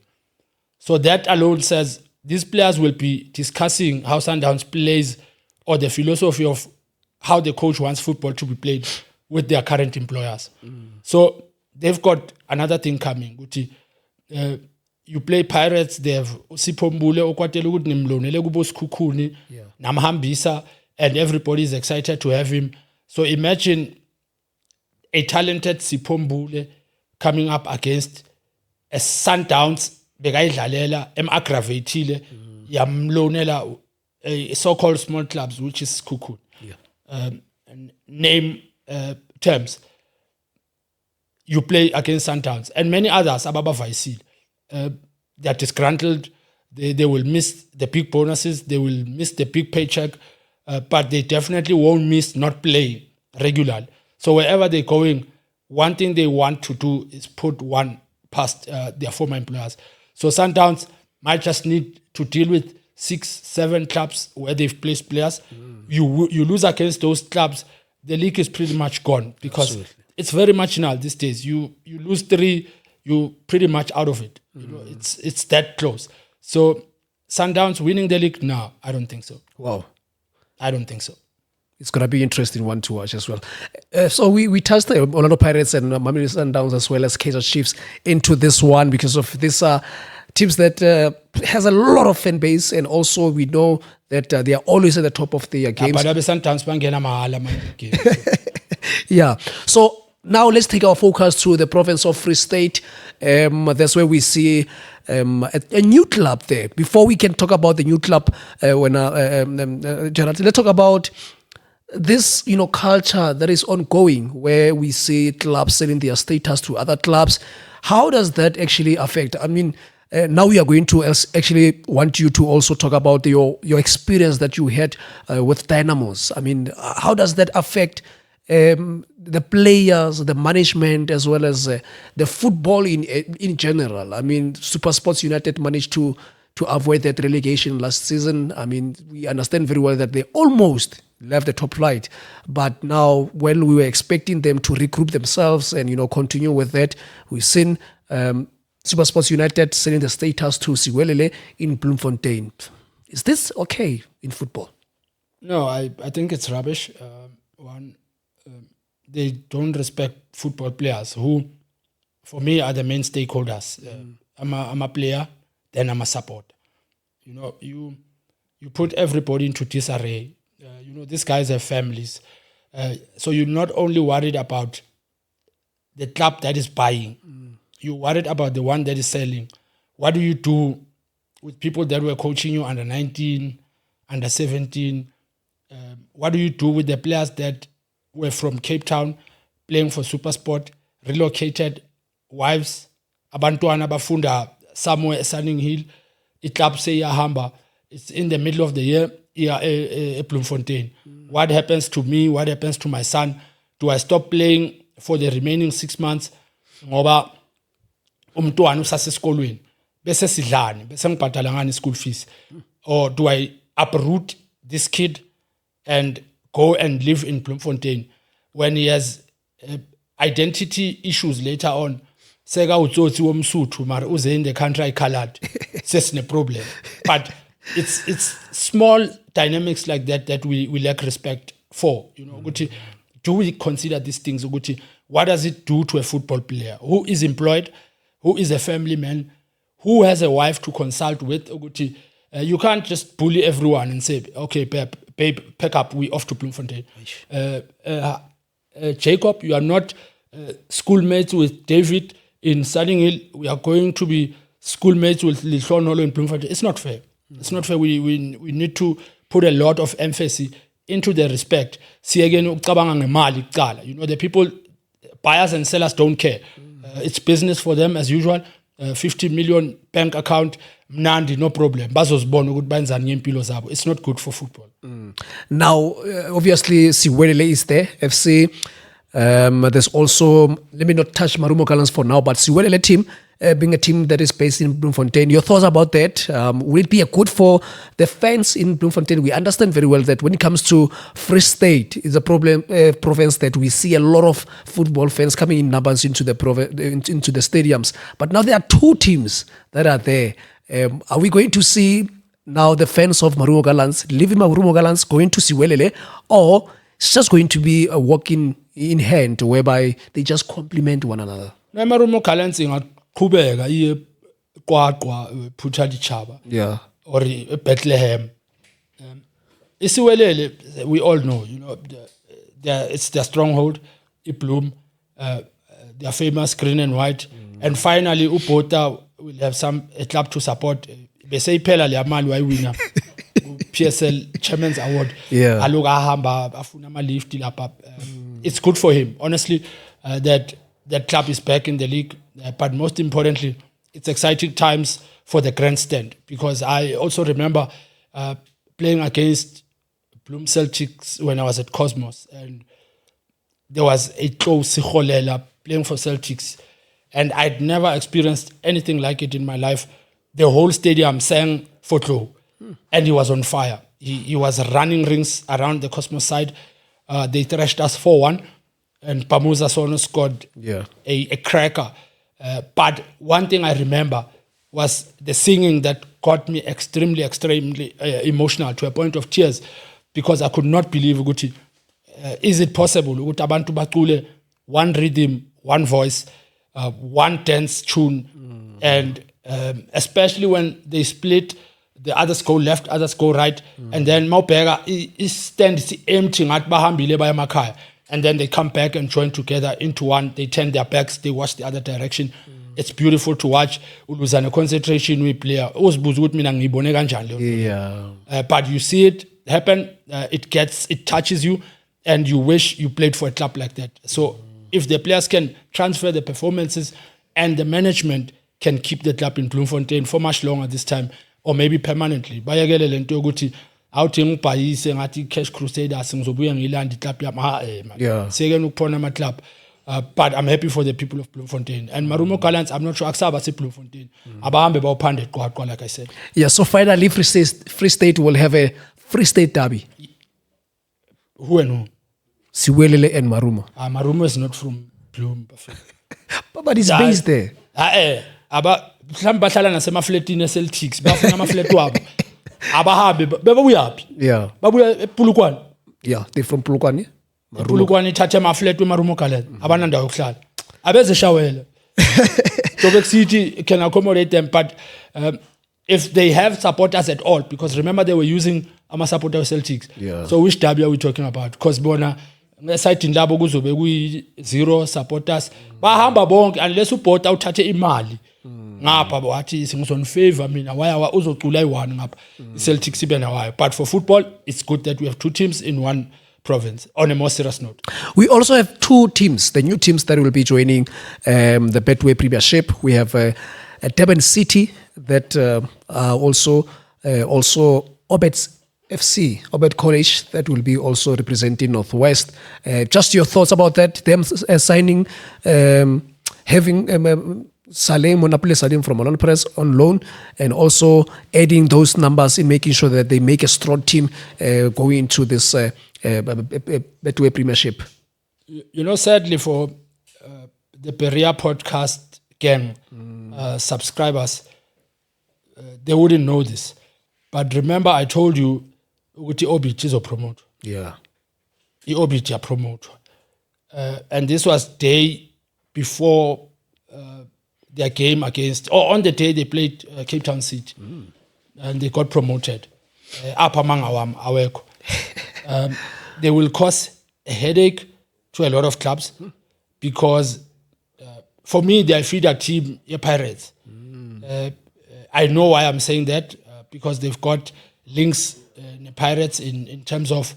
So that alone says these players will be discussing how Sundowns plays, or the philosophy of how the coach wants football to be played with their current employers. So they've got another thing coming. You play Pirates, they have Sipombule, Okwatele ukuthi nimlonele kubo Sikhukhuni, namhambisa, and everybody is excited to have him. So imagine a talented Sipombule coming up against a Sundowns bekayidlalela aggravatile yamlonela so-called small clubs, which is Sikhukhuni. Name terms. You play against Sundowns and many others, Ababa Vaisil. They are disgruntled. They will miss the big bonuses. They will miss the big paycheck. But they definitely won't miss not playing regularly. So wherever they're going, one thing they want to do is put one past their former employers. So Sundowns might just need to deal with 6-7 clubs where they've placed players. You lose against those clubs, the league is pretty much gone, because it's very marginal these days. You lose 3, you're pretty much out of it. You know, it's that close. So Sundowns winning the league now, I don't think so. Wow. I don't think so. It's going to be interesting one to watch as well. So we touched Orlando Pirates and Mamelodi Sundowns as well as Kaizer Chiefs into this one, because of these teams that has a lot of fan base, and also we know that they are always at the top of their games. Yeah. So now let's take our focus to the province of Free State. That's where we see a new club there. Before we can talk about the new club, Gerald, let's talk about this, culture that is ongoing, where we see clubs selling their status to other clubs. How does that actually affect? I mean, now we are going to actually want you to also talk about your experience that you had with Dynamos. I mean, how does that affect the players, the management, as well as the football in general. I mean, Super Sports United managed to avoid that relegation last season. I mean, we understand very well that they almost left the top flight, but now when we were expecting them to regroup themselves and continue with that, we've seen Super Sports United sending the status to Siwelele in Bloemfontein. Is this okay in football? No, I think it's rubbish. They don't respect football players who, for me, are the main stakeholders. I'm a player, then I'm a support. You put everybody into disarray. These guys have families. So you're not only worried about the club that is buying, you're worried about the one that is selling. What do you do with people that were coaching you under 19, under 17? What do you do with the players that were from Cape Town playing for Supersport, relocated, wives, abantwana bafunda somewhere at Sunning Hill, iklub say yahamba, it's in the middle of the year, Bloemfontein. What happens to me? What happens to my son? Do I stop playing for the remaining 6 months? Ngoba umntwana usasesikolweni bese sidlani bese ngibhadala ngani school fees? Or do I uproot this kid and go and live in Bloemfontein when he has identity issues later on? Seka utsotsi womsuthu mara uze in the country colored. Sesine problem. But it's small dynamics like that we lack respect for. Do we consider these things? What does it do to a football player who is employed, who is a family man, who has a wife to consult with? You can't just bully everyone and say, okay, babe, pack up, we off to Bloemfontein. Jacob, you are not schoolmates with David in Sunning Hill. We are going to be schoolmates with Lihlonolo in Bloemfontein. It's not fair. It's not fair. We need to put a lot of emphasis into the respect. The people, buyers and sellers don't care. It's business for them as usual. 50 million bank account, mnandi, no problem. It's not good for football. Now, obviously, Siwelele is there, FC. There's also, let me not touch Marumo Gallants for now, but Siwelele team, being a team that is based in Bloemfontein. Your thoughts about that? Will it be a good for the fans in Bloemfontein? We understand very well that when it comes to Free State, it's a province that we see a lot of football fans coming in numbers into the stadiums. But now there are two teams that are there. Are we going to see now the fans of Marumo Gallants leaving Marumo Gallants going to Siwelele, or it's just going to be a walking in hand whereby they just complement one another? Marumo Gallants ingaqhubeka iye Qwaqwa Phutha Ditjhaba, or Bethlehem. Siwelele, we all know, it's their stronghold, Bloem, their famous green and white. And finally, Upota will have a club to support. Bese iphela le amali wayiwina PSL Chairman's Award. Aloku ahamba afuna ama-lift lapha. It's good for him, honestly, that club is back in the league. But most importantly, it's exciting times for the grandstand, because I also remember playing against Bloem Celtics when I was at Cosmos, and there was a close Siwelele playing for Celtics, and I'd never experienced anything like it in my life. The whole stadium sang for Tlo, and he was on fire. He was running rings around the Cosmos side. They thrashed us 4-1, and Pamuza Sono scored a cracker. But one thing I remember was the singing that got me extremely emotional to a point of tears, because I could not believe ukuthi, is it possible ukuthi abantu bacule one rhythm, one voice, one dance tune, and especially when they split, the others go left, others go right, and then Maubega is stands empty ngathi bahambile baya emakhaya, and then they come back and join together into one. They turn their backs, they watch the other direction. It's beautiful to watch. Uluzana concentration we player. But you see it happen, it touches you, and you wish you played for a club like that. So if the players can transfer the performances and the management can keep the club in Bloemfontein for much longer this time, or maybe permanently, awuthi ngibhayise ngathi Cash Crusaders ngizobuya ngilanda iclub yami man. Yeah. Sekene ukuphona ama club. But I'm happy for the people of Bloemfontein. And Marumo Gallants, I'm not sure akusaba se Bloemfontein. Abahambe bawuphande qwaqwa like I said. Yeah, so finally Free State will have a Free State derby. Who and who? Siwelele and Marumo. Marumo is not from Bloemfontein. But he's based there. Aba mhlawumbe bahlala nasemafletini eCeltics bafuna amaflet wabo. Abahambe bebuyaphi? Yeah. Babuya ePulukwane. Yeah, they're from Pulukwane. Pulukwane ithathe amaflet weMarumo Gallants abananda yokuhlala abeze shawela Joburg City can accommodate them, but if they have supporters at all, because remember they were using ama supporters Celtics. Yeah. So which derby are we talking about? Because bona site labo kuzobe kuyi 0 supporters bahamba bonke unless ubhota uthathe imali ngapha wathi singizon favor mina waya uzocula i1 ngapha Celtics ibe nawayo. But for football it's good that we have 2 teams in one province. On a more serious note, we also have 2 teams, the new teams that will be joining the Betway Premiership. We have a Durban City that are also Obed FC, Obed College, that will be also representing Northwest. Just your thoughts about that, them signing, having Salem, Monapole Salem from Holland Press on loan, and also adding those numbers in making sure that they make a strong team going into this Betway Premiership. You know, sadly for the Berea podcast gang subscribers, they wouldn't know this. But remember, I told you, ukuthi Obit is a promoter. Yeah. Obit is a promoter. And this was day before their game against, or on the day they played Cape Town City. And they got promoted. Up among our they will cause a headache to a lot of clubs because for me, they feed a team, Pirates. I know why I'm saying that because they've got links in the Pirates in terms of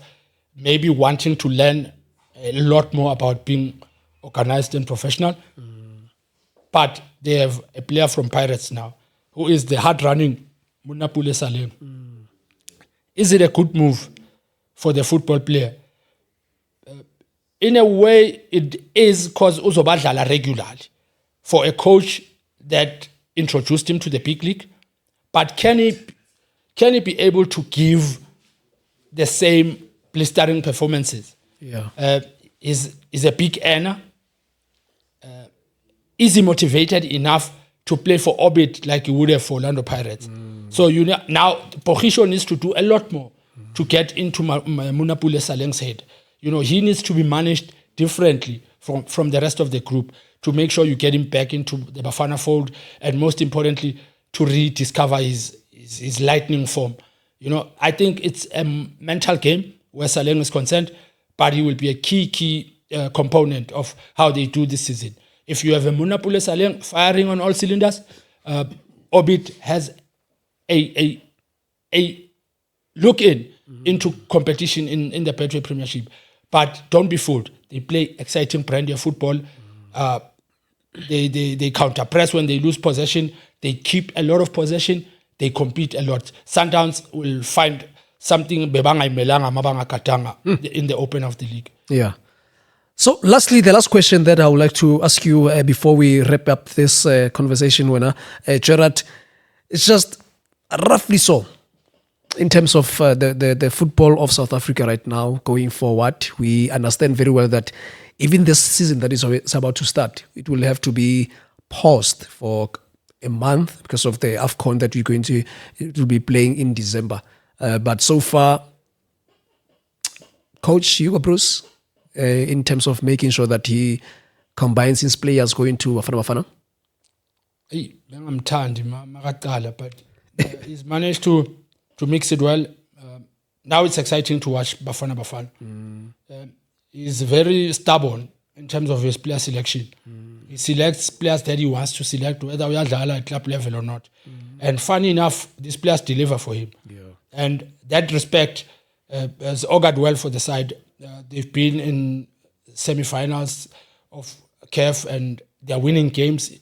maybe wanting to learn a lot more about being organized and professional. But they have a player from Pirates now who is the hard-running Munapule Salem. Is it a good move for the football player? In a way, it is because uzobadlala regularly for a coach that introduced him to the big league. But can he be able to give the same blistering performances? Yeah. Is a big earner. Is he motivated enough to play for Orbit like he would have for Orlando Pirates? So now Pochisho needs to do a lot more to get into Munapule Saleng's head. He needs to be managed differently from the rest of the group to make sure you get him back into the Bafana fold, and most importantly, to rediscover his lightning form. I think it's a mental game where Saleng is concerned, but he will be a key component of how they do this season. If you have a Munapule Saleng firing on all cylinders, Orbit has a look into competition in the Betway Premiership. But don't be fooled. They play exciting brandier football. They counter-press when they lose possession. They keep a lot of possession. They compete a lot. Sundowns will find something bebanga imelanga mabanga katanga in the open of the league. Yeah. So lastly, the last question that I would like to ask you before we wrap up this conversation, Gerald, it's just roughly so. In terms of the football of South Africa right now, going forward, we understand very well that even this season that is about to start, it will have to be paused for a month because of the WAFCON that it will be playing in December. But so far, Coach Hugo Bruce, in terms of making sure that he combines his players going to Bafana Bafana, but he's managed to mix it well. Now it's exciting to watch Bafana Bafana. He's very stubborn in terms of his player selection. He selects players that he wants to select, whether we are at club level or not. And funny enough, these players deliver for him. Yeah. And that respect has augured well for the side. They've been in semi-finals of CAF and they're winning games,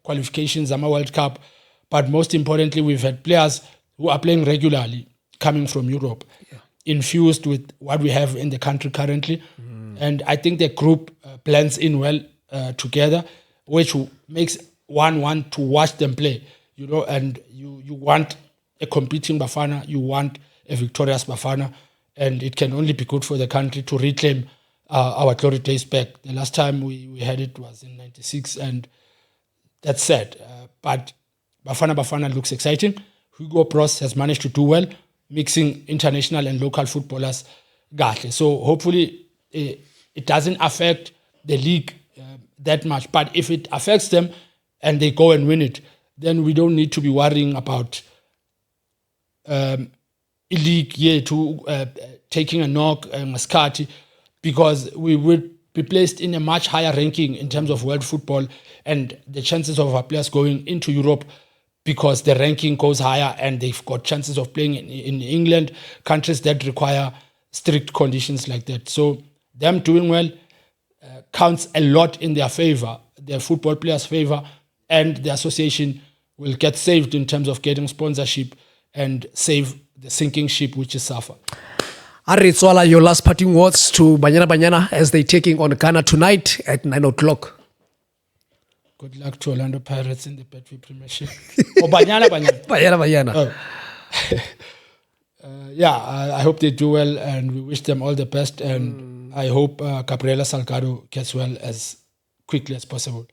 qualifications, Zama World Cup. But most importantly, we've had players who are playing regularly. coming from Europe, infused with what we have in the country currently. And I think the group blends in well together, which makes one want to watch them play, and you want a competing Bafana, you want a victorious Bafana, and it can only be good for the country to reclaim our glory days back. The last time we had it was in 96, and that's sad. But Bafana looks exciting. Hugo Bros has managed to do well, mixing international and local footballers. So hopefully it doesn't affect the league that much. But if it affects them and they go and win it, then we don't need to be worrying about a league taking a knock, Mascati, because we would be placed in a much higher ranking in terms of world football and the chances of our players going into Europe, because the ranking goes higher and they've got chances of playing in England, countries that require strict conditions like that. So them doing well counts a lot in their favor, their football players' favor, and the association will get saved in terms of getting sponsorship and save the sinking ship, which is SAFA. Ari Tswala, your last parting words to Banyana Banyana as they're taking on Ghana tonight at 9 o'clock. Good luck to Orlando Pirates in the Betway Premiership. Or Banyana Banyana. Banyana. Oh. I hope they do well, and we wish them all the best. And I hope Gabriela Salgado gets well as quickly as possible.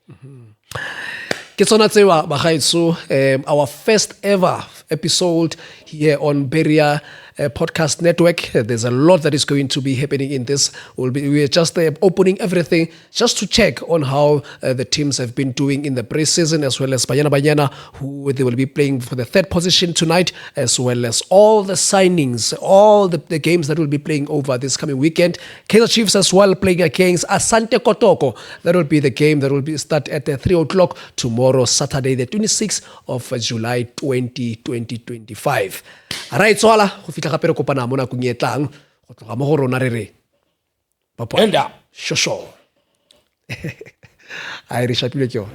Our first ever episode here on Beria Podcast Network. There's a lot that is going to be happening in this. We're just opening everything just to check on how the teams have been doing in the pre-season, as well as Banyana, who they will be playing for the third position tonight, as well as all the signings, all the games that will be playing over this coming weekend. Kaizer Chiefs as well playing against Asante Kotoko. That will be the game that will be start at 3 o'clock tomorrow, Saturday, the 26th of July 2025. Alright, Tswala, go fitla gape re kopana mo nakong e tlang go tloga mo go rona re re papa shosho. I re shapile ke yona.